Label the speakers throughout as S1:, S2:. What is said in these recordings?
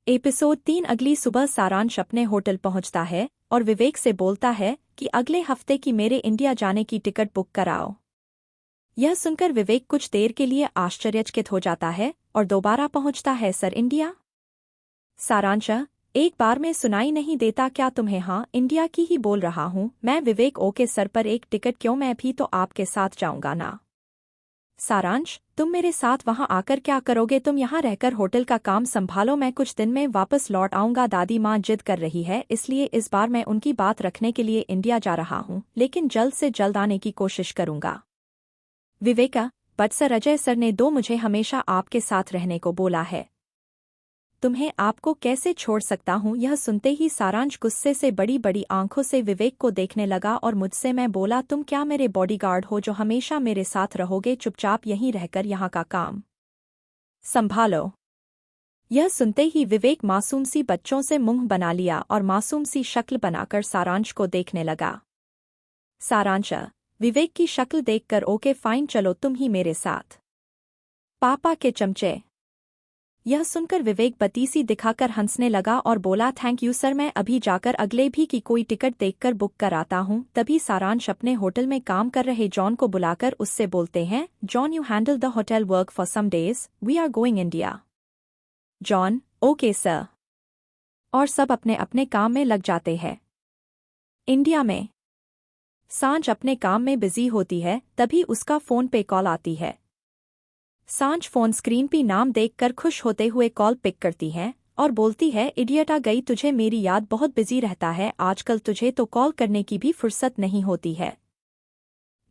S1: Episode 3। अगली सुबह सारांश अपने होटल पहुंचता है और विवेक से बोलता है कि अगले हफ्ते की मेरे इंडिया जाने की टिकट बुक कराओ। यह सुनकर विवेक कुछ देर के लिए आश्चर्यचकित हो जाता है और दोबारा पहुंचता है। Sir India? सारांश, एक बार में सुनाई नहीं देता क्या तुम्हें? हाँ, इंडिया की ही बोल रहा हूँ मैं। विवेक, ओके सर, पर एक टिकट क्यों? मैं भी तो आपके साथ जाऊंगा ना। सारांश, तुम मेरे साथ वहां आकर क्या करोगे? तुम यहाँ रहकर होटल का काम संभालो, मैं कुछ दिन में वापस लौट आऊंगा। दादी माँ जिद कर रही है, इसलिए इस बार मैं उनकी बात रखने के लिए इंडिया जा रहा हूँ, लेकिन जल्द से जल्द आने की कोशिश करूंगा। Viveka, but sir, Ajay sir ने दो मुझे हमेशा आपके साथ रहने को बोला है। तुम्हें आपको कैसे छोड़ सकता हूँ? यह सुनते ही सारांश गुस्से से बड़ी बड़ी आंखों से विवेक को देखने लगा और मुझसे मैं बोला, तुम क्या मेरे बॉडीगार्ड हो जो हमेशा मेरे साथ रहोगे? चुपचाप यहीं रहकर यहाँ का काम संभालो। यह सुनते ही विवेक मासूम सी बच्चों से मुंह बना लिया और मासूम सी शक्ल बनाकर सारांश को देखने लगा। सारांश, विवेक की शक्ल देखकर, ओके फाइन, चलो तुम ही मेरे साथ। पापा के चमचे। यह सुनकर विवेक बतीसी दिखाकर हंसने लगा और बोला, थैंक यू सर, मैं अभी जाकर अगले भी की कोई टिकट देखकर बुक कराता हूँ। तभी सारांश अपने होटल में काम कर रहे जॉन को बुलाकर उससे बोलते हैं, John, you handle the hotel work for some days, we are going India. John, okay sir. और सब अपने अपने काम में लग जाते हैं। इंडिया में सांझ अपने काम में बिजी होती है, तभी उसका फोन पे कॉल आती है। सांझ फोन स्क्रीन पे नाम देखकर खुश होते हुए कॉल पिक करती है और बोलती है, इडियट, आ गई तुझे मेरी याद? बहुत बिजी रहता है आजकल, तुझे तो कॉल करने की भी फुर्सत नहीं होती है।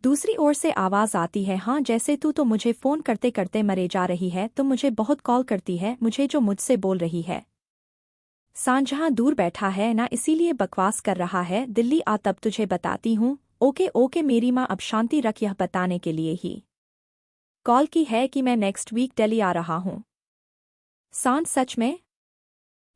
S1: दूसरी ओर से आवाज आती है, हाँ, जैसे तू तो मुझे फोन करते करते मरे जा रही है, तुम मुझे बहुत कॉल करती है, मुझे जो मुझसे बोल रही है। सांझ जहाँ दूर बैठा है ना, इसीलिए बकवास कर रहा है, दिल्ली आ तब तुझे बताती हूँ। ओके ओके मेरी माँ, अब शांति रख, यह बताने के लिए ही कॉल की है कि मैं नेक्स्ट वीक दिल्ली आ रहा हूँ। सांझ, सच में?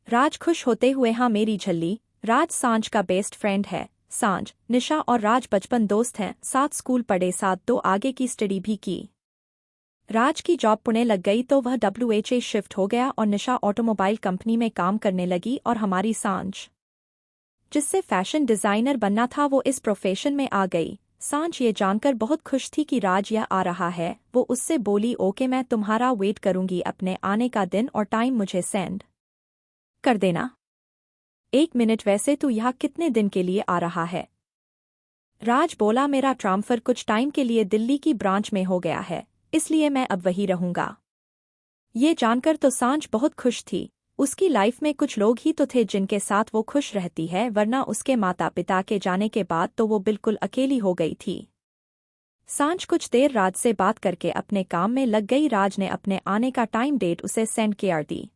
S1: राज खुश होते हुए, हाँ मेरी झल्ली, राज सांझ का बेस्ट फ्रेंड है। सांझ, निशा और राज बचपन दोस्त हैं, साथ स्कूल पढ़े, साथ दो आगे की स्टडी भी की। राज की जॉब पुणे लग गई तो वह WHA शिफ्ट हो गया और निशा ऑटोमोबाइल कंपनी में काम करने लगी और हमारी सांझ, जिससे फैशन डिजाइनर बनना था, वो इस प्रोफेशन में आ गई। सांझ ये जानकर बहुत खुश थी कि राज यह आ रहा है। वो उससे बोली, ओके, मैं तुम्हारा वेट करूंगी, अपने आने का दिन और टाइम मुझे सेंड कर देना। 1 मिनट, वैसे तू यहाँ कितने दिन के लिए आ रहा है? राज बोला, मेरा ट्रांसफर कुछ टाइम के लिए दिल्ली की ब्रांच में हो गया है, इसलिए मैं अब वही रहूंगा। ये जानकर तो सांझ बहुत खुश थी। उसकी लाइफ में कुछ लोग ही तो थे जिनके साथ वो खुश रहती है, वरना उसके माता पिता के जाने के बाद तो वो बिल्कुल अकेली हो गई थी। सांझ कुछ देर राज से बात करके अपने काम में लग गई। राज ने अपने आने का टाइम डेट उसे सेंड कर दी।